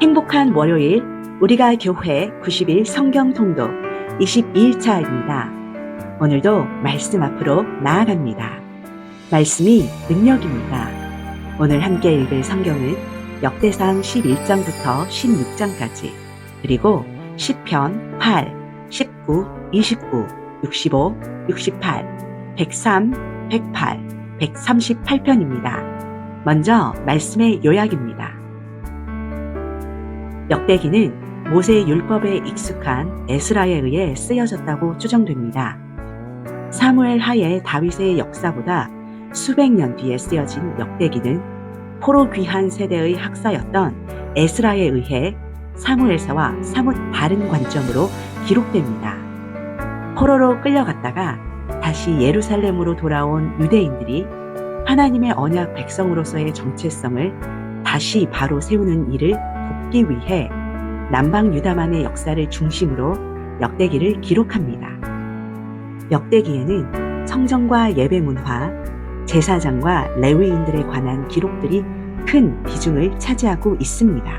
행복한 월요일 우리가 교회 90일 성경 통독 22일차입니다. 오늘도 말씀 앞으로 나아갑니다. 말씀이 능력입니다. 오늘 함께 읽을 성경은 역대상 11장부터 16장까지 그리고 시편 8, 19, 29, 65, 68, 103, 108, 138편입니다. 먼저 말씀의 요약입니다. 역대기는 모세의 율법에 익숙한 에스라에 의해 쓰여졌다고 추정됩니다. 사무엘 하에 다윗의 역사보다 수백 년 뒤에 쓰여진 역대기는 포로 귀한 세대의 학사였던 에스라에 의해 사무엘서와 사뭇 다른 관점으로 기록됩니다. 포로로 끌려갔다가 다시 예루살렘으로 돌아온 유대인들이 하나님의 언약 백성으로서의 정체성을 다시 바로 세우는 일을 돕기 위해 남방 유다만의 역사를 중심으로 역대기를 기록합니다. 역대기에는 성전과 예배 문화, 제사장과 레위인들에 관한 기록들이 큰 비중을 차지하고 있습니다.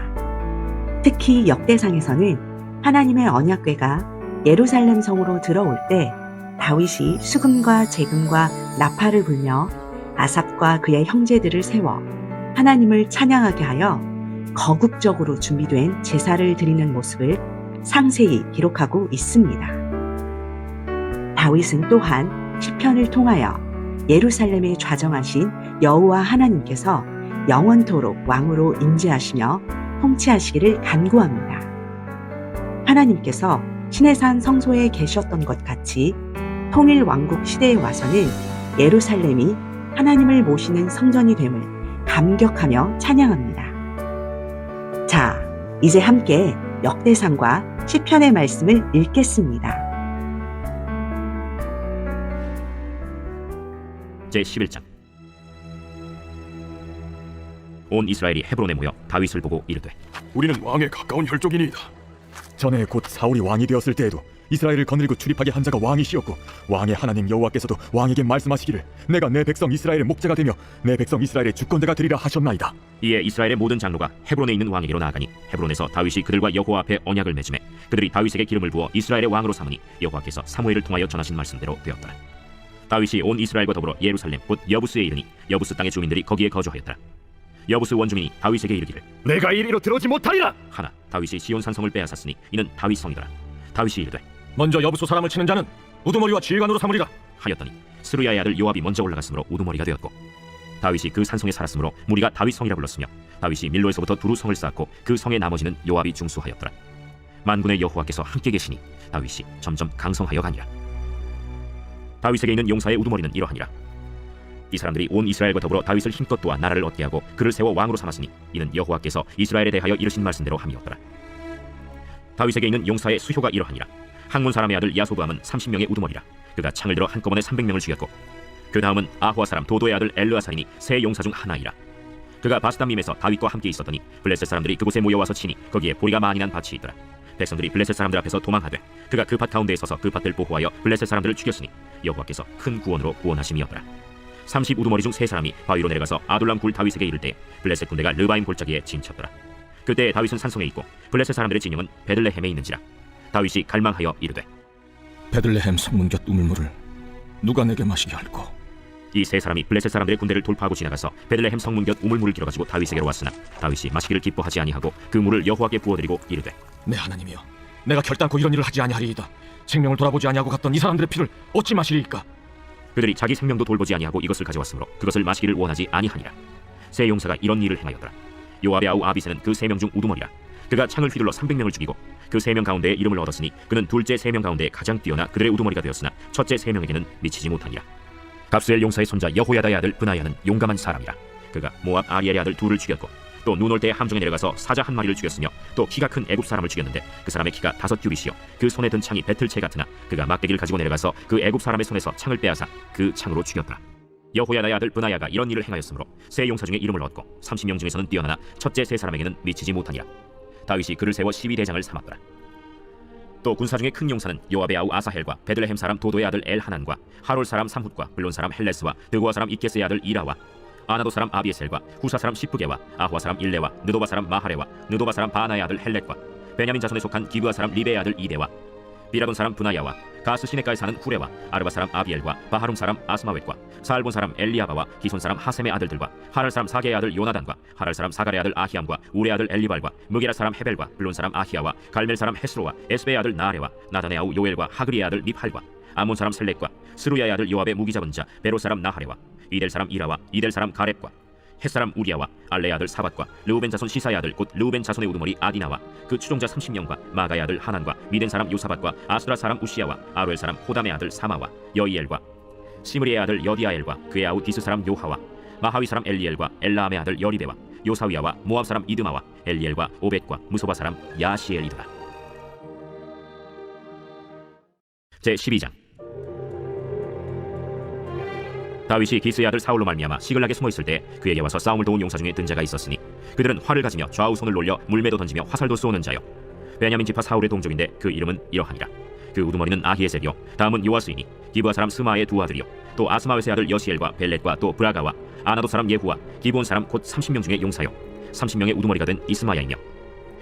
특히 역대상에서는 하나님의 언약궤가 예루살렘 성으로 들어올 때 다윗이 수금과 제금과 나팔을 불며 아삽과 그의 형제들을 세워 하나님을 찬양하게 하여 거국적으로 준비된 제사를 드리는 모습을 상세히 기록하고 있습니다. 다윗은 또한 시편을 통하여 예루살렘에 좌정하신 여호와 하나님께서 영원토록 왕으로 임재하시며 통치하시기를 간구합니다. 하나님께서 시내산 성소에 계셨던 것 같이 통일 왕국 시대에 와서는 예루살렘이 하나님을 모시는 성전이 됨을 감격하며 찬양합니다. 자, 이제 함께 역대상과 시편의 말씀을 읽겠습니다. 제11장. 온 이스라엘이 헤브론에 모여 다윗을 보고 이르되, 우리는 왕에 가까운 혈족이니이다. 전에 곧 사울이 왕이 되었을 때에도 이스라엘을 거느리고 출입하게 한 자가 왕이시었고 왕의 하나님 여호와께서도 왕에게 말씀하시기를 내가 내 백성 이스라엘의 목자가 되며 내 백성 이스라엘의 주권자가 되리라 하셨나이다. 이에 이스라엘의 모든 장로가 헤브론에 있는 왕에게로 나아가니 헤브론에서 다윗이 그들과 여호와 앞에 언약을 맺음에 그들이 다윗에게 기름을 부어 이스라엘의 왕으로 삼으니 여호와께서 사무엘을 통하여 전하신 말씀대로 되었더라. 다윗이 온 이스라엘과 더불어 예루살렘 곧 여부스에 이르니 여부스 땅의 주민들이 거기에 거주하였더라. 여부스 원주민이 다윗에게 이르기를, 내가 이리로 들어오지 못하리라. 하나 다윗이 시온 산성을 빼앗았으니 이는 다윗 성이더라. 다윗이 이르되, 먼저 여부수 사람을 치는 자는 우두머리와 지휘관으로 삼으리라 하였더니 스루야의 아들 요압이 먼저 올라갔으므로 우두머리가 되었고 다윗이 그 산성에 살았으므로 무리가 다윗 성이라 불렀으며 다윗이 밀로에서부터 두루 성을 쌓았고 그 성의 나머지는 요압이 중수하였더라. 만군의 여호와께서 함께 계시니 다윗이 점점 강성하여 가니라. 다윗에게 있는 용사의 우두머리는 이러하니라. 이 사람들이 온 이스라엘과 더불어 다윗을 힘껏 도와 나라를 얻게 하고 그를 세워 왕으로 삼았으니 이는 여호와께서 이스라엘에 대하여 이르신 말씀대로 함이었더라. 다윗에게 있는 용사의 수효가 이러하니라. 항문 사람의 아들 야소부함은 30명의 우두머리라. 그가 창을 들어 한꺼번에 300명을 죽였고 그 다음은 아후아 사람 도도의 아들 엘르아살이니 세 용사 중 하나이라. 그가 바스담밈에서 다윗과 함께 있었더니 블레셋 사람들이 그곳에 모여와서 치니 거기에 보리가 많이 난 밭이 있더라. 백성들이 블레셋 사람들 앞에서 도망하되 그가 그 밭 가운데에 서서 그 밭을 보호하여 블레셋 사람들을 죽였으니 여호와께서 큰 구원으로 구원하심이었더라. 30 우두머리 중 세 사람이 바위로 내려가서 아둘람 굴 다윗에게 이를 때 블레셋 군대가 르바임 골짜기에 진쳤더라. 그때 다윗은 산성에 있고 블레셋 사람들의 진영은 베들레헴에 있는지라. 다윗이 갈망하여 이르되, 베들레헴 성문 곁 우물물을 누가 내게 마시게 할꼬. 이 세 사람이 블레셋 사람들의 군대를 돌파하고 지나가서 베들레헴 성문 곁 우물물을 길어가지고 다윗에게로 왔으나 다윗이 마시기를 기뻐하지 아니하고 그 물을 여호와께 부어드리고 이르되, 내 하나님이여, 내가 결단코 이런 일을 하지 아니하리이다. 생명을 돌아보지 아니하고 갔던 이 사람들의 피를 어찌 마시리이까. 그들이 자기 생명도 돌보지 아니하고 이것을 가져왔으므로 그것을 마시기를 원하지 아니하니라. 세 용사가 이런 일을 행하였더라. 요압의 아우 아비새는 그 3명 중 우두머리라. 그가 창을 휘둘러 300명을 죽이고 그 3명 가운데에 이름을 얻었으니 그는 둘째 3명 가운데 가장 뛰어나 그들의 우두머리가 되었으나 첫째 3명에게는 미치지 못하니라. 갑수엘 용사의 손자 여호야다의 아들 브나야는 용감한 사람이라. 그가 모압 아리엘의 아들 둘을 죽였고 또 눈 올 때 함정에 내려가서 사자 한 마리를 죽였으며 또 키가 큰 애굽 사람을 죽였는데 그 사람의 키가 5규빗이요 그 손에 든 창이 배틀채 같으나 그가 막대기를 가지고 내려가서 그 애굽 사람의 손에서 창을 빼앗아 그 창으로 죽였더라. 여호야다의 아들 브나야가 이런 일을 행하였으므로 세 용사 중에 이름을 얻고 30명 중에서는 뛰어나나 첫째 세 사람에게는 미치지 못하니라. 다윗이 그를 세워 12대장을 삼았더라. 또 군사 중에 큰 용사는 요압의 아우 아사헬과 베들레헴 사람 도도의 아들 엘하난과 하롤 사람 삼훗과 블론 사람 헬레스와 드고아 사람 이케스의 아들 이라와 아나도 사람 아비에셀과 후사 사람 시프게와 아호와 사람 일레와 느도바 사람 마하레와 느도바 사람 바나의 아들 헬렛과 베냐민 자손에 속한 기브아 사람 리베의 아들 이데와 비라돈 사람 브나야와 가스 시네가에 사는 후레와 아르바 사람 아비엘과 바하룸 사람 아스마웻과 사알본 사람 엘리아바와 기손 사람 하셈의 아들들과 하랄 사람 사게의 아들 요나단과 하랄 사람 사갈의 아들 아히암과 우레 아들 엘리발과 무게라 사람 헤벨과 블론 사람 아히야와 갈멜 사람 헤스로와 에스베의 아들 나레와 나단의 아우 요엘과 하그리의 아들 미팔과 아몬 사람 셀렉과 스루야의 아들 요압의 무기 잡은 자 베로 사람 나하레와 이델 사람 이라와 이델 사람 가렙과 헷 사람 우리아와 알레의 아들 사밧과 르우벤 자손 시사의 아들 곧 르우벤 자손의 우두머리 아디나와 그 추종자 30명과 마가의 아들 하난과 미덴 사람 요사밧과 아수라 사람 우시야와 아루엘 사람 호담의 아들 사마와 여이엘과 시므리의 아들 여디아엘과 그의 아우 디스 사람 요하와 마하위 사람 엘리엘과 엘라함의 아들 여리베와 요사위야와 모압 사람 이드마와 엘리엘과 오벳과 무소바 사람 야시엘이더라. 제 12장. 다윗이 기스의 아들 사울로 말미암아 시글락에 숨어 있을 때 그에게 와서 싸움을 도운 용사 중에 든 자가 있었으니 그들은 활을 가지며 좌우 손을 놀려 물매도 던지며 화살도 쏘는 자요 베냐민 지파 사울의 동족인데 그 이름은 이러하니라. 그 우두머리는 아히에셀이요 다음은 요아스이니 기브아 사람 스마의 두 아들이요 또 아스마웻의 아들 여시엘과 벨렛과 또 브라가와 아나도 사람 예후와 기브온 사람 곧 30명 중에 용사요 30명의 우두머리가 된 이스마야이며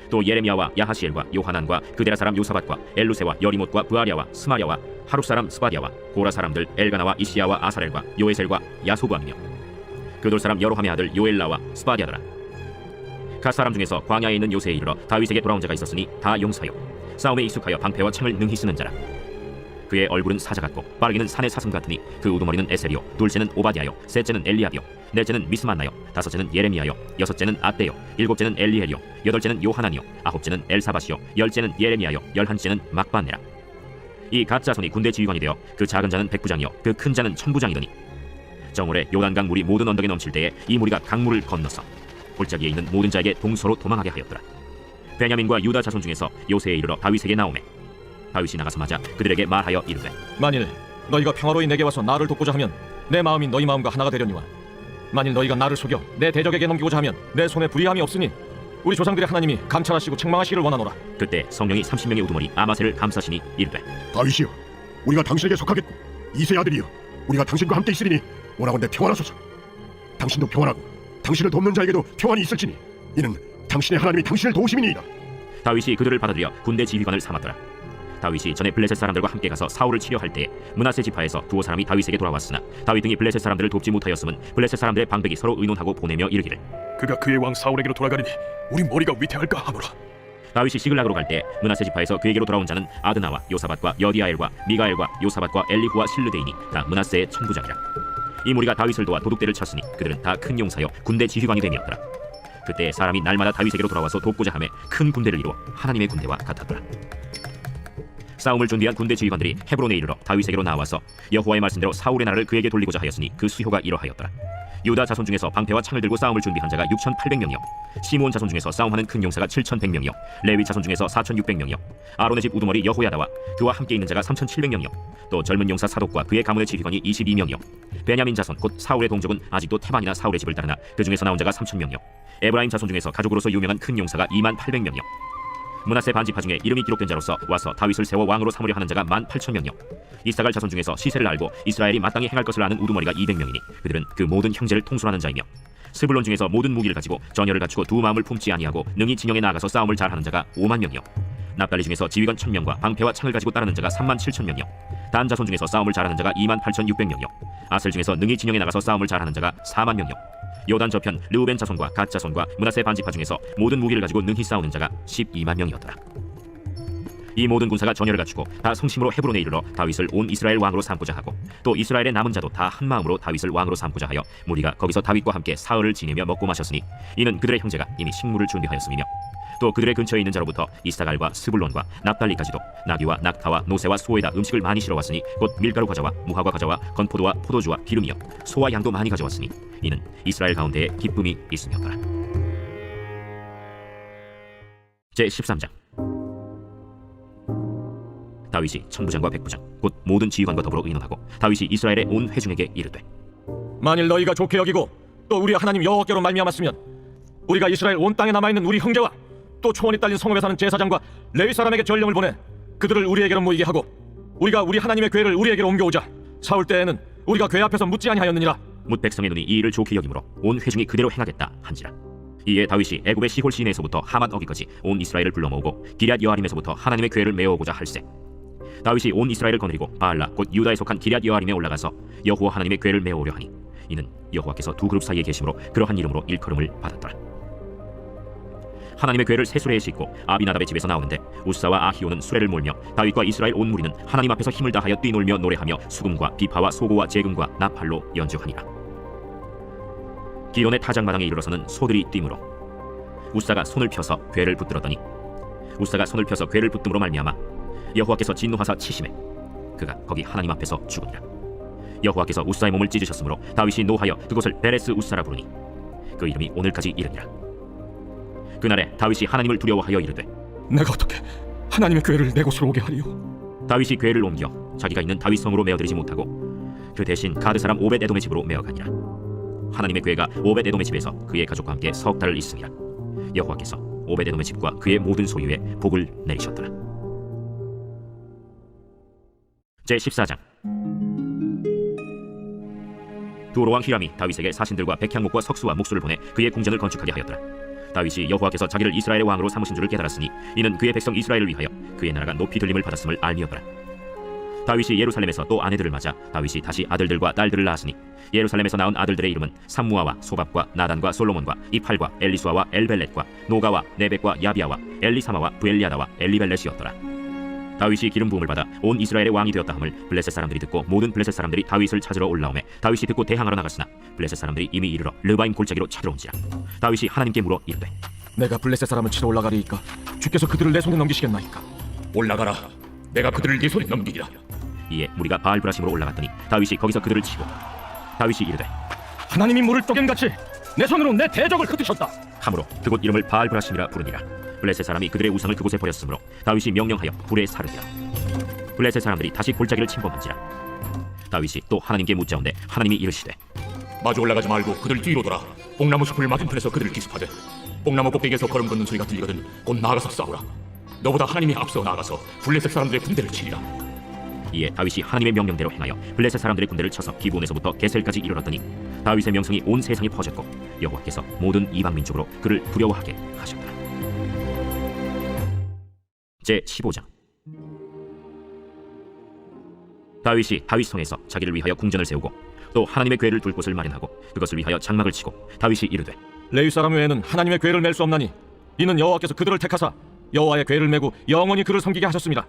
또 예레미야와 야하시엘과 요하난과 그데라 사람 요사밧과 엘루세와 여리못과 브아랴와 스마랴와 하룹 사람 스바디아와 고라 사람들 엘가나와 이시야와 아사렐과 요에셀과 야소부함이며 그돌 사람 여로함의 아들 요엘라와 스바디아더라. 갓 사람 중에서 광야에 있는 요새에 이르러 다윗에게 돌아온 자가 있었으니 다 용사요 싸움에 익숙하여 방패와 창을 능히 쓰는 자라. 그의 얼굴은 사자 같고 빠르기는 산의 사슴 같으니 그 우두머리는 에셀이요 둘째는 오바디아요 셋째는 엘리압이요 넷째는 미스만나요 다섯째는 예레미야요 여섯째는 아떼요 일곱째는 엘리엘이요 여덟째는 요하난이요 아홉째는 엘사밧이요 열째는 예레미야요 열한째는 막반네라. 이 갓 자손이 군대 지휘관이 되어 그 작은 자는 백부장이요 그 큰 자는 천부장이더니 정월에 요단강 물이 모든 언덕에 넘칠 때에 이 무리가 강물을 건너서 골짜기에 있는 모든 자에게 동서로 도망하게 하였더라. 베냐민과 유다 자손 중에서 요새에 이르러 다윗에게 나오매 다윗이 나가서 맞아 그들에게 말하여 이르되 만일 너희가 평화로이 내게 와서 나를 돕고자 하면 내 마음이 너희 마음과 하나가 되려니와 만일 너희가 나를 속여 내 대적에게 넘기고자 하면 내 손에 불의함이 없으니 우리 조상들의 하나님이 감찰하시고 책망하시기를 원하노라. 그때 성령이 30명의 우두머리 아마셀을 감싸시니 이르되 다윗이여, 우리가 당신에게 속하겠고 이새의 아들이여, 우리가 당신과 함께 있으리니 원하건대 평안하소서. 당신도 평안하고 당신을 돕는 자에게도 평안이 있을지니 이는 당신의 하나님이 당신을 도우심이니이다. 다윗이 그들을 받아들여 군대 지휘관을 삼았더라. 다윗이 전에 블레셋 사람들과 함께 가서 사울을 치려할 때에 므낫세 지파에서 두어 사람이 다윗에게 돌아왔으나 다윗 등이 블레셋 사람들을 돕지 못하였음은 블레셋 사람들의 방백이 서로 의논하고 보내며 이르기를 그가 그의 왕 사울에게로 돌아가리니 우리 머리가 위태할까 하노라. 다윗이 시글락으로 갈 때 므낫세 지파에서 그에게로 돌아온 자는 아드나와 요사밧과 여디아엘과 미가엘과 요사밧과 엘리후와 실르데이니 다 므낫세의 천부장이라. 이 무리가 다윗을 도와 도둑대를 쳤으니 그들은 다 큰 용사여 군대 지휘관이 됨이었더라. 그때 사람이 날마다 다윗에게로 돌아와서 돕고자 하매 큰 군대를 이루어 하나님의 군대와 같았더라. 싸움을 준비한 군대 지휘관들이 헤브론에 이르러 다윗에게로 나와서 여호와의 말씀대로 사울의 나라를 그에게 돌리고자 하였으니 그 수효가 이러하였더라. 유다 자손 중에서 방패와 창을 들고 싸움을 준비한 자가 6,800명이요 시므온 자손 중에서 싸움하는 큰 용사가 7,100명이요 레위 자손 중에서 4,600명이요 아론의 집 우두머리 여호야다와 그와 함께 있는 자가 3,700명이요 또 젊은 용사 사독과 그의 가문의 지휘관이 22명이요 베냐민 자손 곧 사울의 동족은 아직도 테만이나 사울의 집을 따르나 그 중에서 나온 자가 3,000명이요 에브라임 자손 중에서 가족으로서 유명한 큰 용사가 28,000명이요 므낫세 반지파 중에 이름이 기록된 자로서 와서 다윗을 세워 왕으로 삼으려 하는 자가 18,000명이요 이사갈 자손 중에서 시세를 알고 이스라엘이 마땅히 행할 것을 아는 우두머리가 200명이니 그들은 그 모든 형제를 통솔하는 자이며 스불론 중에서 모든 무기를 가지고 전열을 갖추고 두 마음을 품지 아니하고 능히 진영에 나가서 싸움을 잘하는 자가 50,000명이요 납달리 중에서 지휘관 1,000명과 방패와 창을 가지고 따르는 자가 37,000명이요 단 자손 중에서 싸움을 잘하는 자가 28,600명이요 아셀 중에서 능히 진영에 나가서 싸움을 잘하는 자가 40,000명이요 요단 저편 르우벤 자손과 갓 자손과 므낫세 반지파 중에서 모든 무기를 가지고 능히 싸우는 자가 120,000명이었더라. 이 모든 군사가 전열을 갖추고 다 성심으로 헤브론에 이르러 다윗을 온 이스라엘 왕으로 삼고자 하고 또 이스라엘의 남은 자도 다 한 마음으로 다윗을 왕으로 삼고자 하여 무리가 거기서 다윗과 함께 사흘을 지내며 먹고 마셨으니 이는 그들의 형제가 이미 식물을 준비하였음이며 또 그들의 근처에 있는 자로부터 이사갈과 스불론과 납달리까지도 나귀와 낙타와 노새와 소에다 음식을 많이 실어왔으니 곧 밀가루 과자와 무화과 과자와 건포도와 포도주와 기름이요 소와 양도 많이 가져왔으니 이는 이스라엘 가운데에 기쁨이 있음이었더라. 제 13장. 다윗이 천부장과 백부장 곧 모든 지휘관과 더불어 의논하고 다윗이 이스라엘의 온 회중에게 이르되 만일 너희가 좋게 여기고 또 우리 하나님 여호와께로 말미암았으면 우리가 이스라엘 온 땅에 남아있는 우리 형제와 또 초원이 딸린 성읍에 사는 제사장과 레위 사람에게 전령을 보내 그들을 우리에게로 모이게 하고 우리가 우리 하나님의 궤를 우리에게로 옮겨오자. 사울 때에는 우리가 궤 앞에서 묻지 아니하였느니라. 뭇 백성의 눈이 이 일을 좋게 여기므로 온 회중이 그대로 행하겠다 한지라. 이에 다윗이 애굽의 시홀 시내에서부터 하맛 어기까지 온 이스라엘을 불러 모으고 기럇 여아림에서부터 하나님의 궤를 메어오고자 할세. 다윗이 온 이스라엘을 거느리고 바알라 곧 유다에 속한 기럇 여아림에 올라가서 여호와 하나님의 궤를 메어오려 하니 이는 여호와께서 두 그룹 사이에 계심으로 그러한 이름으로 일컬음을 받았더라. 하나님의 궤를 세수레에 싣고 아비나답의 집에서 나오는데 우사와 아히오는 수레를 몰며 다윗과 이스라엘 온 무리는 하나님 앞에서 힘을 다하여 뛰놀며 노래하며 수금과 비파와 소고와 제금과 나팔로 연주하니라. 기론의 타작마당에 이르러서는 소들이 뛰므로 우사가 손을 펴서 궤를 붙들었더니 우사가 손을 펴서 궤를 붙듦으로 말미암아 여호와께서 진노하사 치심에 그가 거기 하나님 앞에서 죽으니라. 여호와께서 우사의 몸을 찢으셨으므로 다윗이 노하여 그곳을 베레스 우사라 부르니 그 이름이 오늘까지 이르니라. 그날에 다윗이 하나님을 두려워하여 이르되 내가 어떻게 하나님의 궤를 내 곳으로 오게 하리요? 다윗이 궤를 옮겨 자기가 있는 다윗 성으로 메어들이지 못하고 그 대신 가드 사람 오벳 에돔의 집으로 메어가니라. 하나님의 궤가 오벳 에돔의 집에서 그의 가족과 함께 석 달을 있으니라. 여호와께서 오벳 에돔의 집과 그의 모든 소유에 복을 내리셨더라. 제 14장. 두로왕 히람이 다윗에게 사신들과 백향목과 석수와 목수를 보내 그의 궁전을 건축하게 하였더라. 다윗이 여호와께서 자기를 이스라엘의 왕으로 삼으신 줄을 깨달았으니 이는 그의 백성 이스라엘을 위하여 그의 나라가 높이 들림을 받았음을 알미었더라. 다윗이 예루살렘에서 또 아내들을 맞아 다윗이 다시 아들들과 딸들을 낳았으니 예루살렘에서 낳은 아들들의 이름은 삼무아와 소밥과 나단과 솔로몬과 이팔과 엘리수아와 엘벨렛과 노가와 네벡과 야비아와 엘리사마와 부엘리아다와 엘리벨렛이었더라. 다윗이 기름 부음을 받아 온 이스라엘의 왕이 되었다 함을 블레셋 사람들이 듣고 모든 블레셋 사람들이 다윗을 찾으러 올라오매 다윗이 듣고 대항하러 나갔으나 블레셋 사람들이 이미 이르러 르바임 골짜기로 쳐들어온지라. 다윗이 하나님께 물어 이르되 내가 블레셋 사람을 치러 올라가리이까 주께서 그들을 내 손에 넘기시겠나이까? 올라가라. 내가 그들을 네 손에 넘기리라. 이에 무리가 바알브라심으로 올라갔더니 다윗이 거기서 그들을 치고 다윗이 이르되 하나님이 물을 쪼갠같이 내 손으로 내 대적을 흩으셨다. 함으로 그곳 이름을 바알브라심이라 부르니라. 블레셋 사람이 그들의 우상을 그곳에 버렸으므로 다윗이 명령하여 불에 사르니라. 블레셋 사람들이 다시 골짜기를 침범한지라. 다윗이 또 하나님께 묻자온데 하나님이 이르시되 마주 올라가지 말고 그들 뒤로 돌아 뽕나무 숲을 맞은편에서 그들을 기습하되 뽕나무 꼭대기에서 걸음 걷는 소리가 들리거든 곧 나아가서 싸우라. 너보다 하나님이 앞서 나아가서 블레셋 사람들의 군대를 치리라. 이에 다윗이 하나님의 명령대로 행하여 블레셋 사람들의 군대를 쳐서 기브온에서부터 게셀까지 이르렀더니 다윗의 명성이 온 세상에 퍼졌고 여호와께서 모든 이방 민족으로 그를 두려워하게 하셨더라. 제 15장. 다윗이 다윗성에서 자기를 위하여 궁전을 세우고 또 하나님의 궤를 둘 곳을 마련하고 그것을 위하여 장막을 치고 다윗이 이르되 레위 사람 외에는 하나님의 궤를 맬 수 없나니 이는 여호와께서 그들을 택하사 여호와의 궤를 메고 영원히 그를 섬기게 하셨습니다.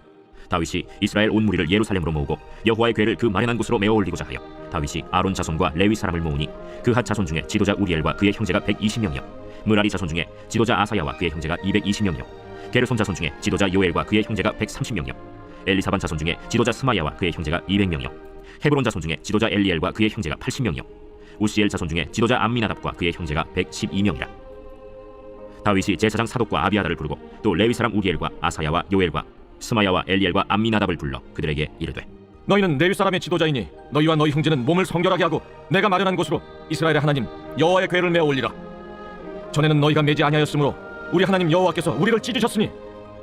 다윗이 이스라엘 온 무리를 예루살렘으로 모으고 여호와의 궤를 그 마련한 곳으로 메어 올리고자 하여 다윗이 아론 자손과 레위 사람을 모으니 그핫 자손 중에 지도자 우리엘과 그의 형제가 120명이요 므라리 자손 중에 지도자 아사야와 그의 형제가 220명이요 게르손 자손 중에 지도자 요엘과 그의 형제가 130명이요 엘리사반 자손 중에 지도자 스마야와 그의 형제가 200명이요 헤브론 자손 중에 지도자 엘리엘과 그의 형제가 80명이요 우시엘 자손 중에 지도자 암미나답과 그의 형제가 112명이라. 다윗이 제사장 사독과 아비아다를 부르고 또 레위 사람 우리엘과 아사야와 요엘과 스마야와 엘리엘과 암미나답을 불러 그들에게 이르되 너희는 레위 사람의 지도자이니 너희와 너희 형제는 몸을 성결하게 하고 내가 마련한 곳으로 이스라엘의 하나님 여호와의 궤를 메어 올리라. 전에는 너희가 매지 아니하였으므로 우리 하나님 여호와께서 우리를 찢으셨으니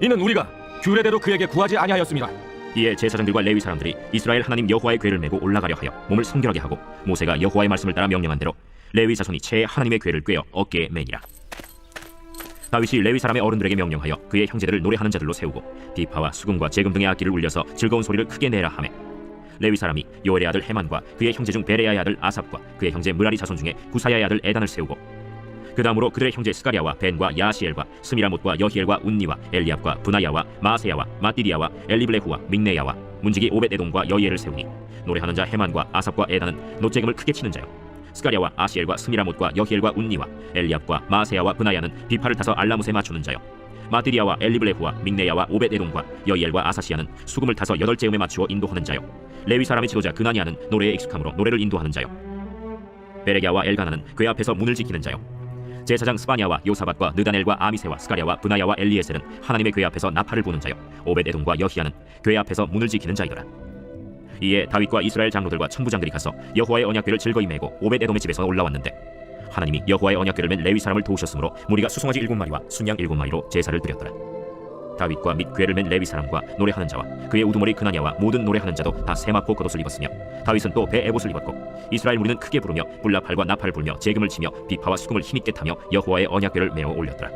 이는 우리가 규례대로 그에게 구하지 아니하였습니다. 이에 제사장들과 레위 사람들이 이스라엘 하나님 여호와의 궤를 메고 올라가려 하여 몸을 성결하게 하고 모세가 여호와의 말씀을 따라 명령한 대로 레위 자손이 채 하나님의 궤를 꿰어 어깨에 매니라. 다윗이 레위 사람의 어른들에게 명령하여 그의 형제들을 노래하는 자들로 세우고 비파와 수금과 제금 등의 악기를 울려서 즐거운 소리를 크게 내라 하매 레위 사람이 요엘의 아들 헤만과 그의 형제 중 베레야의 아들 아삽과 그의 형제 므라리 자손 중에 구사야의 아들 에단을 세우고 그 다음으로 그들의 형제 스가랴와 벤과 야시엘과 스미라못과 여히엘과 운니와 엘리압과 브나야와 마세야와 마띠디야와 엘리블레후와 믹네야와 문지기 오벳에돔과 여히엘을 세우니 노래하는 자 헤만과 아삽과 에단은 노재금을 크게 치는 자요 스가랴와 아시엘과 스미라못과 여히엘과 운니와 엘리압과 마세야와 브나야는 비파를 타서 알라못에 맞추는 자요 마띠디야와 엘리블레후와 믹네야와 오벳에돔과 여히엘과 아사시야는 수금을 타서 8제음에 맞추어 인도하는 자요 레위 사람의 지도자 그나니아는 노래에 익숙함으로 노래를 인도하는 자요 베레갸와 엘가나는 궤 앞에서 문을 지키는 자요 제사장 스바냐와 요사밧과 느다넬과 아미세와 스가랴와 브나야와 엘리에셀은 하나님의 궤 앞에서 나팔을 부는 자요 오벳에돔과 여히야는 궤 앞에서 문을 지키는 자이더라. 이에 다윗과 이스라엘 장로들과 천부장들이 가서 여호와의 언약궤를 즐거이 메고 오벳에돔의 집에서 올라왔는데 하나님이 여호와의 언약궤를 맨 레위 사람을 도우셨으므로 무리가 수송아지 7마리와 순양 7마리로 제사를 드렸더라. 다윗과 및 궤를 맨 레위 사람과 노래하는 자와 그의 우두머리 그나냐와 모든 노래하는 자도 다 세마포 겉옷을 입었으며 다윗은 또 배 에봇을 입었고 이스라엘 무리는 크게 부르며 불나팔과 나팔을 불며 재금을 치며 비파와 수금을 힘있게 타며 여호와의 언약궤를 메어 올렸더라.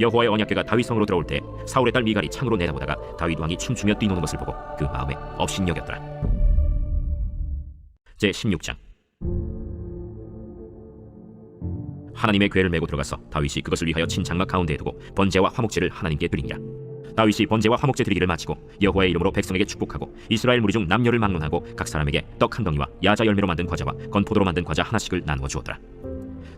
여호와의 언약궤가 다윗 성으로 들어올 때 사울의 딸 미갈이 창으로 내다보다가 다윗 왕이 춤추며 뛰노는 것을 보고 그 마음에 업신여겼더라. 제 16장. 하나님의 궤를 메고 들어가서 다윗이 그것을 위하여 친 장막 가운데에 두고 번제와 화목제를 하나님께 드리니라. 다윗이 번제와 화목제 드리기를 마치고 여호와의 이름으로 백성에게 축복하고 이스라엘 무리 중 남녀를 막론하고 각 사람에게 떡 한 덩이와 야자 열매로 만든 과자와 건포도로 만든 과자 하나씩을 나누어 주었더라.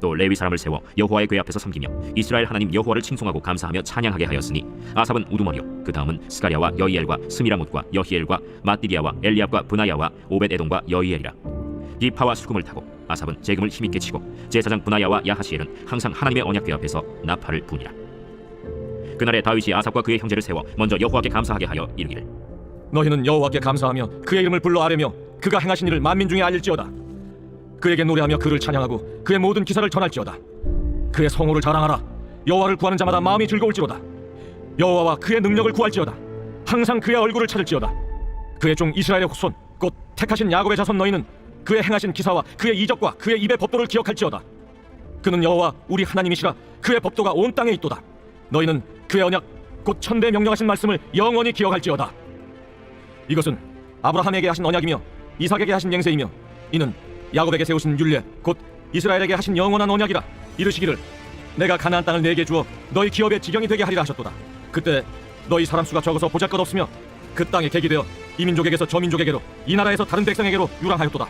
또 레위 사람을 세워 여호와의 궤 앞에서 섬기며 이스라엘 하나님 여호와를 칭송하고 감사하며 찬양하게 하였으니 아삽은 우두머리요 그 다음은 스가랴와 여이엘과 스미라못과 여히엘과 마띠리아와 엘리압과 브나야와 오벳에돔과 여이엘이라. 비파와 수금을 타고 아삽은 재금을 힘있게 치고 제사장 브나야와 야하시엘은 항상 하나님의 언약궤 앞에서 나팔을 부니라. 그날에 다윗이 아삽과 그의 형제를 세워 먼저 여호와께 감사하게 하여 이르기를 너희는 여호와께 감사하며 그의 이름을 불러 아뢰며 그가 행하신 일을 만민 중에 알릴지어다. 그에게 노래하며 그를 찬양하고 그의 모든 기사를 전할지어다. 그의 성호를 자랑하라. 여호와를 구하는 자마다 마음이 즐거울지로다. 여호와와 그의 능력을 구할지어다. 항상 그의 얼굴을 찾을지어다. 그의 종 이스라엘의 후손 곧 택하신 야곱의 자손 너희는 그의 행하신 기사와 그의 이적과 그의 입의 법도를 기억할지어다. 그는 여호와 우리 하나님이시라. 그의 법도가 온 땅에 있도다. 너희는 그의 언약 곧 천대 명령하신 말씀을 영원히 기억할지어다. 이것은 아브라함에게 하신 언약이며 이삭에게 하신 맹세이며 이는 야곱에게 세우신 율례 곧 이스라엘에게 하신 영원한 언약이라. 이르시기를 내가 가나안 땅을 네게 주어 너희 기업의 지경이 되게 하리라 하셨도다. 그때 너희 사람 수가 적어서 보잘것없으며 그 땅에 객이 되어 이 민족에게서 저 민족에게로 이 나라에서 다른 백성에게로 유랑하였도다.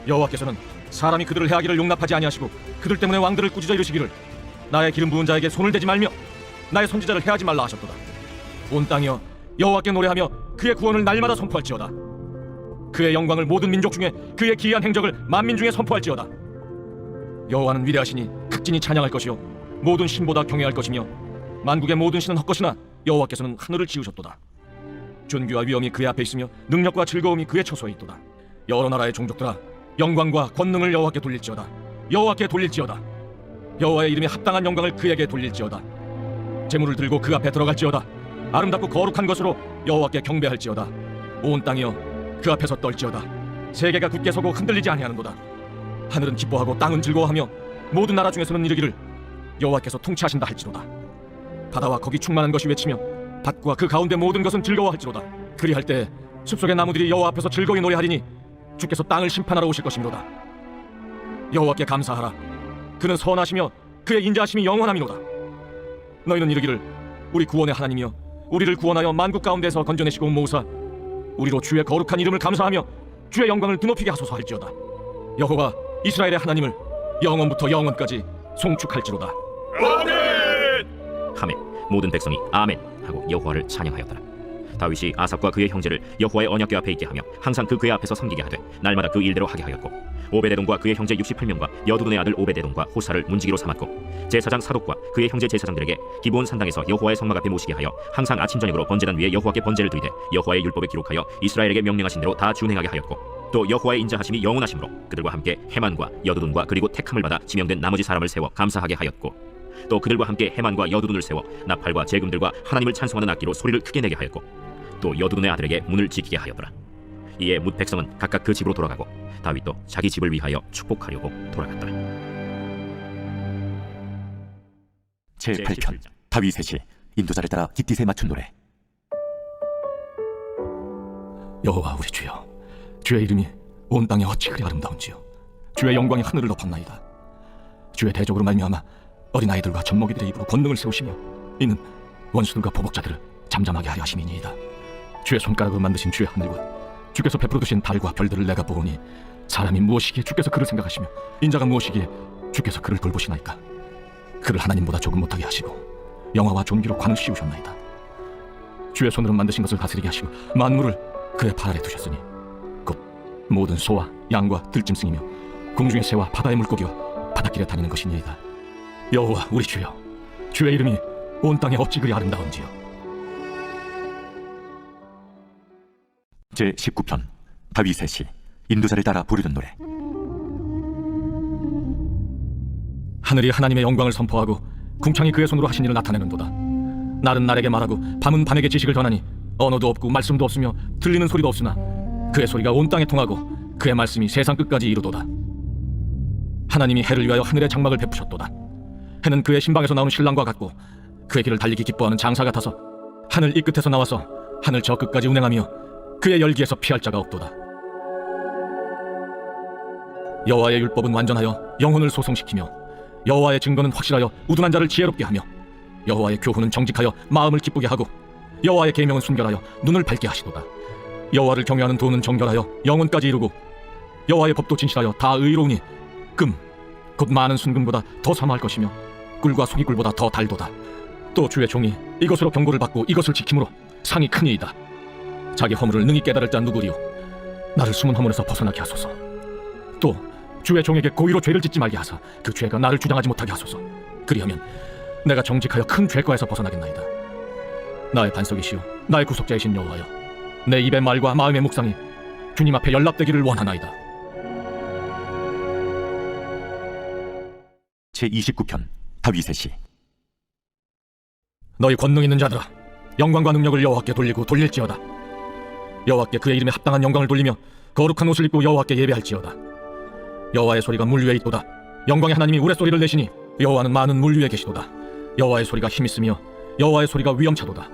여호와께서는 사람이 그들을 해하기를 용납하지 아니하시고 그들 때문에 왕들을 꾸짖어 이르시기를 나의 기름 부은 자에게 손을 대지 말며 나의 선지자를 해하지 말라 하셨도다. 온 땅이여 여호와께 노래하며 그의 구원을 날마다 선포할지어다. 그의 영광을 모든 민족 중에 그의 기이한 행적을 만민 중에 선포할지어다. 여호와는 위대하시니 극진히 찬양할 것이요 모든 신보다 경외할 것이며 만국의 모든 신은 헛것이나 여호와께서는 하늘을 지으셨도다. 존귀와 위엄이 그의 앞에 있으며 능력과 즐거움이 그의 처소에 있도다. 여러 나라의 종족들아 영광과 권능을 여호와께 돌릴지어다. 여호와께 돌릴지어다. 여호와의 이름에 합당한 영광을 그에게 돌릴지어다. 제물을 들고 그 앞에 들어갈지어다. 아름답고 거룩한 것으로 여호와께 경배할지어다. 온 땅이여 그 앞에서 떨지어다. 세계가 굳게 서고 흔들리지 아니하는도다. 하늘은 기뻐하고 땅은 즐거워하며 모든 나라 중에서는 이르기를 여호와께서 통치하신다 할지로다. 바다와 거기 충만한 것이 외치며 밭과 그 가운데 모든 것은 즐거워할지로다. 그리할 때 숲속의 나무들이 여호와 앞에서 즐거이 노래하리니 주께서 땅을 심판하러 오실 것이므로다. 여호와께 감사하라. 그는 선하시며 그의 인자하심이 영원함이로다. 너희는 이르기를 우리 구원의 하나님이여 우리를 구원하여 만국 가운데서 건져내시고 모으사 우리로 주의 거룩한 이름을 감사하며 주의 영광을 드높이게 하소서 할지어다. 여호와 이스라엘의 하나님을 영원부터 영원까지 송축할지로다. 하매 모든 백성이 아멘 하고 여호와를 찬양하였더라. 다윗이 아삽과 그의 형제를 여호와의 언약궤 앞에 있게 하며 항상 그 궤 앞에서 섬기게 하되 날마다 그 일대로 하게 하였고 오벳에돔과 그의 형제 68명과 여두둔의 아들 오벳에돔과 호사를 문지기로 삼았고 제사장 사독과 그의 형제 제사장들에게 기브온 산당에서 여호와의 성막 앞에 모시게 하여 항상 아침 저녁으로 번제단 위에 여호와께 번제를 드리되 여호와의 율법에 기록하여 이스라엘에게 명령하신 대로 다 준행하게 하였고 또 여호와의 인자하심이 영원하심으로 그들과 함께 헤만과 여두둔과 그리고 택함을 받아 지명된 나머지 사람을 세워 감사하게 하였고 또 그들과 함께 헤만과 여두둔을 세워 나팔과 재금들과 하나님을 찬송하는 악기로 소리를 크게 내게 하였고 또 여두둔의 아들에게 문을 지키게 하였더라. 이에 뭇 백성은 각각 그 집으로 돌아가고 다윗도 자기 집을 위하여 축복하려고 돌아갔더라. 제8편 다윗의 시 인도자를 따라 깃딧에 맞춘 노래. 여호와 우리 주여 주의 이름이 온 땅에 어찌 그리 아름다운지요. 주의 영광이 하늘을 덮었나이다. 주의 대적으로 말미암아 어린아이들과 젖먹이들의 입으로 권능을 세우시며 이는 원수들과 보복자들을 잠잠하게 하려 하심이니이다. 주의 손가락으로 만드신 주의 하늘과 주께서 베풀어 두신 달과 별들을 내가 보오니 사람이 무엇이기에 주께서 그를 생각하시며 인자가 무엇이기에 주께서 그를 돌보시나이까. 그를 하나님보다 조금 못하게 하시고 영화와 존귀로 관을 씌우셨나이다. 주의 손으로 만드신 것을 다스리게 하시고 만물을 그의 발 아래 두셨으니 곧 모든 소와 양과 들짐승이며 공중의 새와 바다의 물고기와 바닷길에 다니는 것이니이다. 여호와 우리 주여 주의 이름이 온 땅에 어찌 그리 아름다운지요. 제19편 다윗의 시 인도자를 따라 부르는 노래. 하늘이 하나님의 영광을 선포하고 궁창이 그의 손으로 하신 일을 나타내는도다. 날은 날에게 말하고 밤은 밤에게 지식을 전하니 언어도 없고 말씀도 없으며 들리는 소리도 없으나 그의 소리가 온 땅에 통하고 그의 말씀이 세상 끝까지 이르도다. 하나님이 해를 위하여 하늘의 장막을 베푸셨도다. 해는 그의 신방에서 나오는 신랑과 같고 그의 길을 달리기 기뻐하는 장사 같아서 하늘 이 끝에서 나와서 하늘 저 끝까지 운행하며 그의 열기에서 피할 자가 없도다. 여호와의 율법은 완전하여 영혼을 소송시키며 여호와의 증거는 확실하여 우둔한 자를 지혜롭게 하며 여호와의 교훈은 정직하여 마음을 기쁘게 하고 여호와의 계명은 순결하여 눈을 밝게 하시도다. 여호와를 경외하는 도는 정결하여 영혼까지 이루고 여호와의 법도 진실하여 다 의로우니 금 곧 많은 순금보다 더 사모할 것이며 꿀과 소기꿀보다 더 달도다. 또 주의 종이 이것으로 경고를 받고 이것을 지킴으로 상이 크니이다. 자기 허물을 능히 깨달을 자 누구리요? 나를 숨은 허물에서 벗어나게 하소서. 또 주의 종에게 고의로 죄를 짓지 말게 하사 그 죄가 나를 주장하지 못하게 하소서. 그리하면 내가 정직하여 큰 죄과에서 벗어나겠나이다. 나의 반석이시오 나의 구속자이신 여호와여, 내 입의 말과 마음의 묵상이 주님 앞에 연락되기를 원하나이다. 제29편 다윗의 시. 너희 권능 있는 자들아, 영광과 능력을 여호와께 돌리고 돌릴지어다. 여호와께 그의 이름에 합당한 영광을 돌리며 거룩한 옷을 입고 여호와께 예배할지어다. 여호와의 소리가 물 위에 있도다. 영광의 하나님이 우레소리를 내시니 여호와는 많은 물 위에 계시도다. 여호와의 소리가 힘있으며 여호와의 소리가 위엄차도다.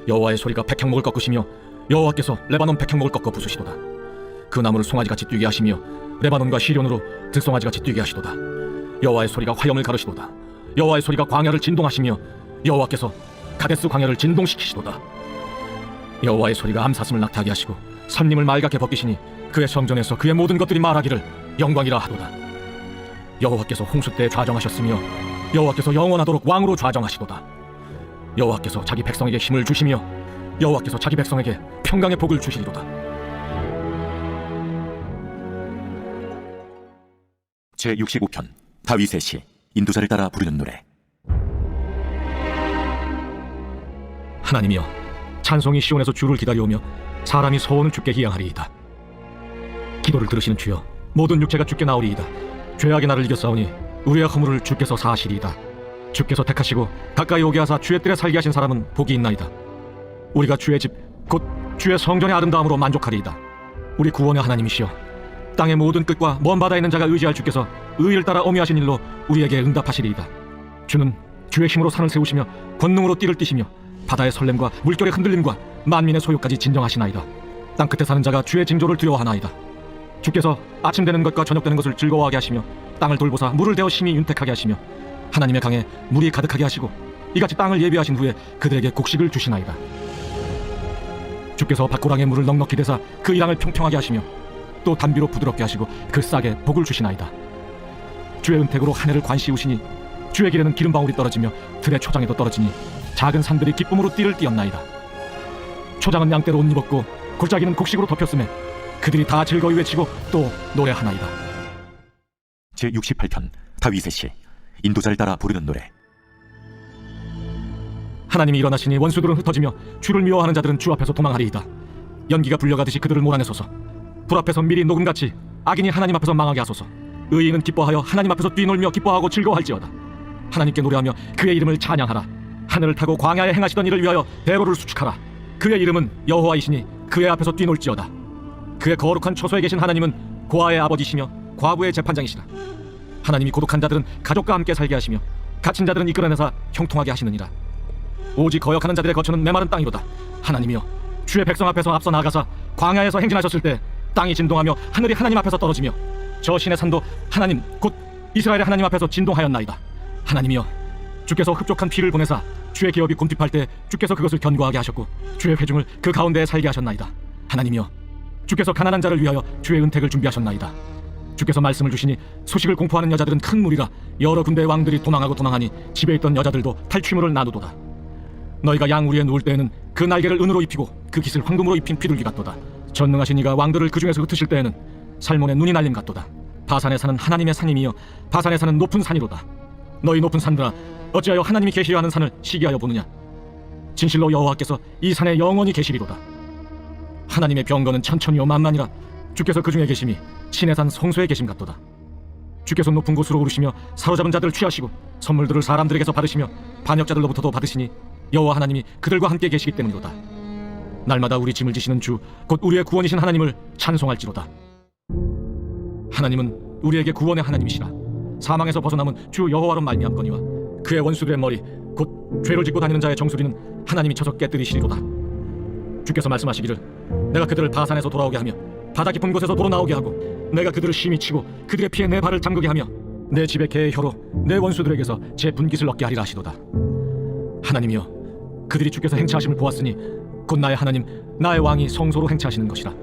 여호와의 소리가 백향목을 꺾으시며 여호와께서 레바논 백향목을 꺾어 부수시도다. 그 나무를 송아지같이 뛰게 하시며 레바논과 시련으로 들송아지같이 뛰게 하시도다. 여호와의 소리가 화염을 가르시도다. 여호와의 소리가 광야를 진동하시며 여호와께서 가데스 광야를 진동시키시도다. 여호와의 소리가 암사슴을 낙타하게 하시고 삼림을 맑게 벗기시니 그의 성전에서 그의 모든 것들이 말하기를 영광이라 하도다. 여호와께서 홍수 때에 좌정하셨으며 여호와께서 영원하도록 왕으로 좌정하시도다. 여호와께서 자기 백성에게 힘을 주시며 여호와께서 자기 백성에게 평강의 복을 주시리로다. 제65편 다윗의 시. 인도자를 따라 부르는 노래. 하나님이여, 찬송이 시온에서 주를 기다려오며 사람이 서원을 주께 희양하리이다. 기도를 들으시는 주여, 모든 육체가 주께 나오리이다. 죄악의 나를 이겼사오니 우리의 허물을 주께서 사하시리이다. 주께서 택하시고 가까이 오게 하사 주의 뜰에 살게 하신 사람은 복이 있나이다. 우리가 주의 집 곧 주의 성전의 아름다움으로 만족하리이다. 우리 구원의 하나님이시여, 땅의 모든 끝과 먼 바다에 있는 자가 의지할 주께서 의를 따라 어미하신 일로 우리에게 응답하시리이다. 주는 주의 힘으로 산을 세우시며 권능으로 띠를 띠시며 바다의 설렘과 물결의 흔들림과 만민의 소유까지 진정하시나이다. 땅 끝에 사는 자가 주의 징조를 두려워하나이다. 주께서 아침 되는 것과 저녁 되는 것을 즐거워하게 하시며 땅을 돌보사 물을 대어 심히 윤택하게 하시며 하나님의 강에 물이 가득하게 하시고 이같이 땅을 예비하신 후에 그들에게 곡식을 주시나이다. 주께서 밭고랑의 물을 넉넉히 대사 그 이랑을 평평하게 하시며 또 단비로 부드럽게 하시고 그 싹에 복을 주시나이다. 주의 은택으로 하늘을 관시우시니 주의 길에는 기름방울이 떨어지며 들의 초장에도 떨어지니 작은 산들이 기쁨으로 띠를 띠었나이다. 초장은 양떼로 옷 입었고 골짜기는 곡식으로 덮였음에 그들이 다 즐거이 외치고 또 노래하나이다. 제68편 다윗의 시. 인도자를 따라 부르는 노래. 하나님이 일어나시니 원수들은 흩어지며 주를 미워하는 자들은 주 앞에서 도망하리이다. 연기가 불려가듯이 그들을 몰아내소서. 불 앞에서 미리 녹음같이 악인이 하나님 앞에서 망하게 하소서. 의인은 기뻐하여 하나님 앞에서 뛰놀며 기뻐하고 즐거워할지어다. 하나님께 노래하며 그의 이름을 찬양하라. 하늘을 타고 광야에 행하시던 일을 위하여 대로를 수축하라. 그의 이름은 여호와이시니 그의 앞에서 뛰놀지어다. 그의 거룩한 초소에 계신 하나님은 고아의 아버지시며 과부의 재판장이시라. 하나님이 고독한 자들은 가족과 함께 살게 하시며 갇힌 자들은 이끌어내사 형통하게 하시느니라. 오직 거역하는 자들의 거처는 메마른 땅이로다. 하나님이여, 주의 백성 앞에서 앞서 나아가사 광야에서 행진하셨을 때 땅이 진동하며 하늘이 하나님 앞에서 떨어지며 저 신의 산도 하나님 곧 이스라엘의 하나님 앞에서 진동하였나이다. 하나님이여, 주께서 흡족한 피를 보내사 주의 기업이 굼핍할 때 주께서 그것을 견고하게 하셨고 주의 회중을 그 가운데에 살게 하셨나이다. 하나님이여, 주께서 가난한 자를 위하여 주의 은택을 준비하셨나이다. 주께서 말씀을 주시니 소식을 공포하는 여자들은 큰 무리라. 여러 군대의 왕들이 도망하고 도망하니 집에 있던 여자들도 탈취물을 나누도다. 너희가 양 우리에 누울 때에는 그 날개를 은으로 입히고 그 깃을 황금으로 입힌 비둘기 같도다. 전능하신 이가 왕들을 그 중에서 흩으실 때에는 살몬의 눈이 날림 같도다. 바산에 사는 하나님의 산임이여 바산에 사는 높은 산이로다. 너희 높은 산들아, 어찌하여 하나님이 계시려 하는 산을 시기하여 보느냐. 진실로 여호와께서 이 산에 영원히 계시리로다. 하나님의 병거는 천천히요 만만이라. 주께서 그 중에 계심이 신의 산 성소에 계심 같도다. 주께서 높은 곳으로 오르시며 사로잡은 자들을 취하시고 선물들을 사람들에게서 받으시며 반역자들로부터도 받으시니 여호와 하나님이 그들과 함께 계시기 때문이로다. 날마다 우리 짐을 지시는 주 곧 우리의 구원이신 하나님을 찬송할지로다. 하나님은 우리에게 구원의 하나님이시라. 사망에서 벗어남은 주 여호와로 말미암거니와 그의 원수들의 머리 곧 죄를 짓고 다니는 자의 정수리는 하나님이 쳐서 깨뜨리시리로다. 주께서 말씀하시기를 내가 그들을 바산에서 돌아오게 하며 바다 깊은 곳에서 도로 나오게 하고 내가 그들을 심히 치고 그들의 피에 내 발을 잠그게 하며 내 집에 개의 혀로 내 원수들에게서 제 분깃을 얻게 하리라 하시도다. 하나님이여, 그들이 주께서 행차하심을 보았으니 곧 나의 하나님 나의 왕이 성소로 행차하시는 것이라.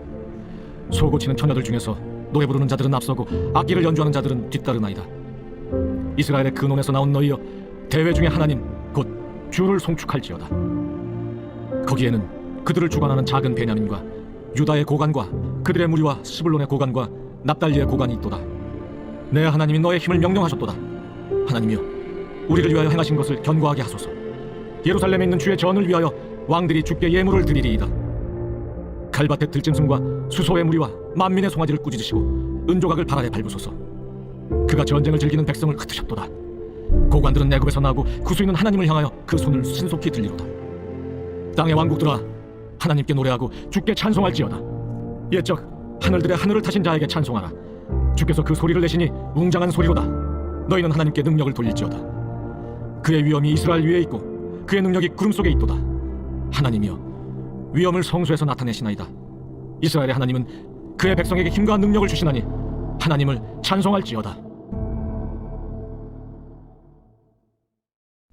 소고치는 처녀들 중에서 노래 부르는 자들은 앞서고 악기를 연주하는 자들은 뒤따르나이다. 이스라엘의 근원에서 나온 너희여, 대회 중의 하나님 곧 주를 송축할지어다. 거기에는 그들을 주관하는 작은 베냐민과 유다의 고관과 그들의 무리와 스불론의 고관과 납달리의 고관이 있도다. 내 하나님이 너의 힘을 명령하셨도다. 하나님이여, 우리를 위하여 행하신 것을 견고하게 하소서. 예루살렘에 있는 주의 전을 위하여 왕들이 주께 예물을 드리리이다. 갈밭의 들짐승과 수소의 무리와 만민의 송아지를 꾸짖으시고 은조각을 발 아래 밟으소서. 그가 전쟁을 즐기는 백성을 흩으셨도다. 고관들은 애굽에서 나고 구수인은 하나님을 향하여 그 손을 신속히 들리로다. 땅의 왕국들아, 하나님께 노래하고 주께 찬송할지어다. 옛적 하늘들의 하늘을 타신 자에게 찬송하라. 주께서 그 소리를 내시니 웅장한 소리로다. 너희는 하나님께 능력을 돌릴지어다. 그의 위엄이 이스라엘 위에 있고 그의 능력이 구름 속에 있도다. 하나님이여, 위엄을 성소에서 나타내시나이다. 이스라엘의 하나님은 그의 백성에게 힘과 능력을 주시나니 하나님을 찬송할지어다.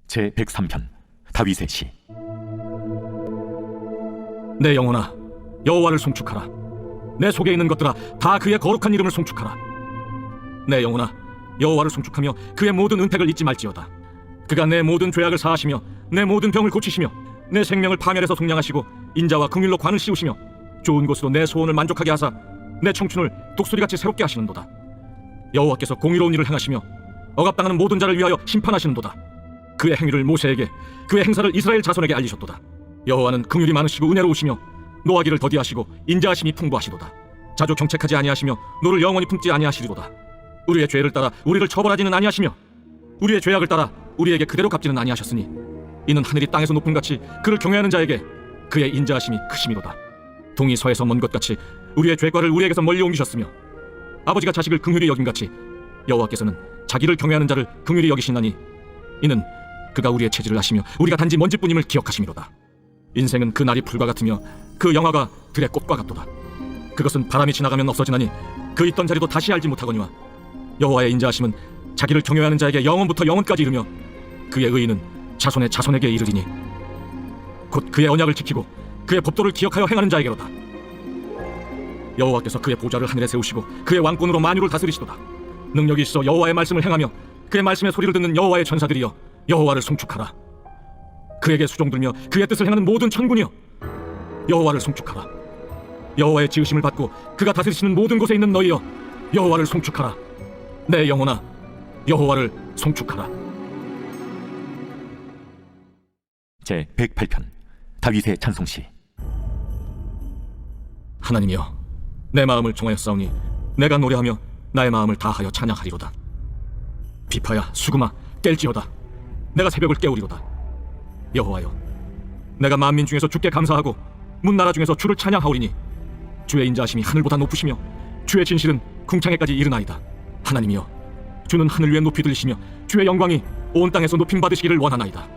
제 103편 다윗의 시. 내 영혼아, 여호와를 송축하라. 내 속에 있는 것들아, 다 그의 거룩한 이름을 송축하라. 내 영혼아, 여호와를 송축하며 그의 모든 은택을 잊지 말지어다. 그가 내 모든 죄악을 사하시며 내 모든 병을 고치시며 내 생명을 파멸해서 속량하시고 인자와 긍휼로 관을 씌우시며 좋은 곳으로 내 소원을 만족하게 하사 내 청춘을 독수리같이 새롭게 하시는도다. 여호와께서 공의로운 일을 행하시며 억압당하는 모든 자를 위하여 심판하시는도다. 그의 행위를 모세에게, 그의 행사를 이스라엘 자손에게 알리셨도다. 여호와는 긍휼이 많으시고 은혜로우시며 노하기를 더디하시고 인자하심이 풍부하시도다. 자주 경책하지 아니하시며 노를 영원히 품지 아니하시리로다. 우리의 죄를 따라 우리를 처벌하지는 아니하시며 우리의 죄악을 따라 우리에게 그대로 갚지는 아니하셨으니 이는 하늘이 땅에서 높음 같이 그를 경외하는 자에게 그의 인자하심이 크심이로다. 동이 서에서 먼 것 같이 우리의 죄과를 우리에게서 멀리 옮기셨으며 아버지가 자식을 긍휼히 여김같이 여호와께서는 자기를 경외하는 자를 긍휼히 여기시나니 이는 그가 우리의 체질을 아시며 우리가 단지 먼지뿐임을 기억하심이로다. 인생은 그 날이 풀과 같으며 그 영화가 들의 꽃과 같도다. 그것은 바람이 지나가면 없어지나니 그 있던 자리도 다시 알지 못하거니와 여호와의 인자하심은 자기를 경외하는 자에게 영원부터 영원까지 이르며 그의 의인은 자손의 자손에게 이르리니 곧 그의 언약을 지키고 그의 법도를 기억하여 행하는 자에게로다. 여호와께서 그의 보좌를 하늘에 세우시고 그의 왕권으로 만유를 다스리시도다. 능력이 있어 여호와의 말씀을 행하며 그의 말씀의 소리를 듣는 여호와의 천사들이여, 여호와를 송축하라. 그에게 수종들며 그의 뜻을 행하는 모든 천군이여, 여호와를 송축하라. 여호와의 지으심을 받고 그가 다스리시는 모든 곳에 있는 너희여, 여호와를 송축하라. 내 영혼아, 여호와를 송축하라. 제 108편 다윗의 찬송시. 하나님이여, 내 마음을 정하여 싸우니 내가 노래하며 나의 마음을 다하여 찬양하리로다. 비파야 수금아 깰지어다. 내가 새벽을 깨우리로다. 여호와여, 내가 만민 중에서 주께 감사하고 문나라 중에서 주를 찬양하오리니 주의 인자하심이 하늘보다 높으시며 주의 진실은 궁창에까지 이르나이다. 하나님이여, 주는 하늘 위에 높이 들리시며 주의 영광이 온 땅에서 높임 받으시기를 원하나이다.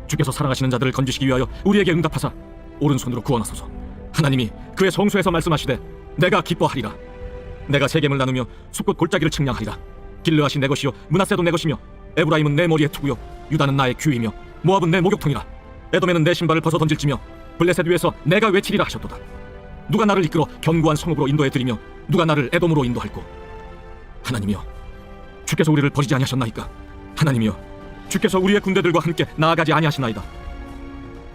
주께서 사랑하시는 자들을 건지시기 위하여 우리에게 응답하사 오른손으로 구원하소서. 하나님이 그의 성소에서 말씀하시되 내가 기뻐하리라. 내가 세겜을 나누며 숲꽃 골짜기를 측량하리라. 길르앗이 내 것이요 므낫세도 내 것이며 에브라임은 내 머리의 투구요 유다는 나의 규이며 모압은 내 목욕통이라. 에돔에는 내 신발을 벗어 던질지며 블레셋 위에서 내가 외치리라 하셨도다. 누가 나를 이끌어 견고한 성읍으로 인도해 드리며 누가 나를 에돔으로 인도할꼬. 하나님이여, 주께서 우리를 버리지 아니하셨나이까. 하나님이여, 주께서 우리의 군대들과 함께 나아가지 아니하시나이다.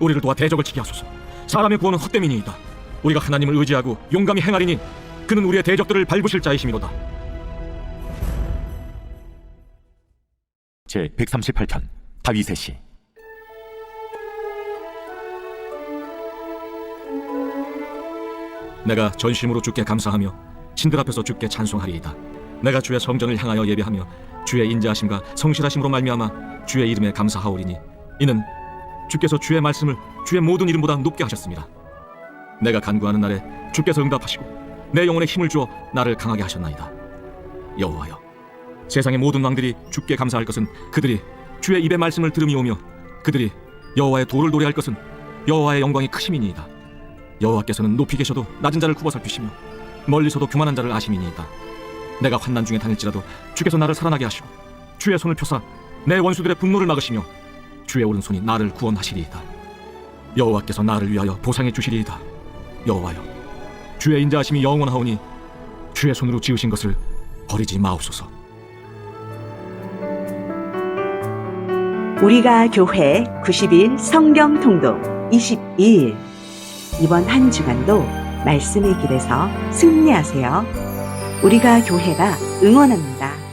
우리를 도와 대적을 치게 하소서. 사람의 구원은 헛됨이니이다. 우리가 하나님을 의지하고 용감히 행하리니 그는 우리의 대적들을 밟으실 자이심이로다. 제 138편 다윗의 시. 내가 전심으로 주께 감사하며 신들 앞에서 주께 찬송하리이다. 내가 주의 성전을 향하여 예배하며 주의 인자하심과 성실하심으로 말미암아 주의 이름에 감사하오리니 이는 주께서 주의 말씀을 주의 모든 이름보다 높게 하셨습니다. 내가 간구하는 날에 주께서 응답하시고 내 영혼에 힘을 주어 나를 강하게 하셨나이다. 여호와여, 세상의 모든 왕들이 주께 감사할 것은 그들이 주의 입의 말씀을 들음이오며 그들이 여호와의 도를 노래할 것은 여호와의 영광이 크심이니이다. 여호와께서는 높이 계셔도 낮은 자를 굽어 살피시며 멀리서도 교만한 자를 아심이니이다. 내가 환난 중에 다닐지라도 주께서 나를 살아나게 하시고 주의 손을 펴사 내 원수들의 분노를 막으시며 주의 오른손이 나를 구원하시리이다. 여호와께서 나를 위하여 보상해 주시리이다. 여호와여, 주의 인자하심이 영원하오니 주의 손으로 지으신 것을 버리지 마옵소서. 우리가 교회 90일 성경 통독 22일. 이번 한 주간도 말씀의 길에서 승리하세요. 우리가 교회가 응원합니다.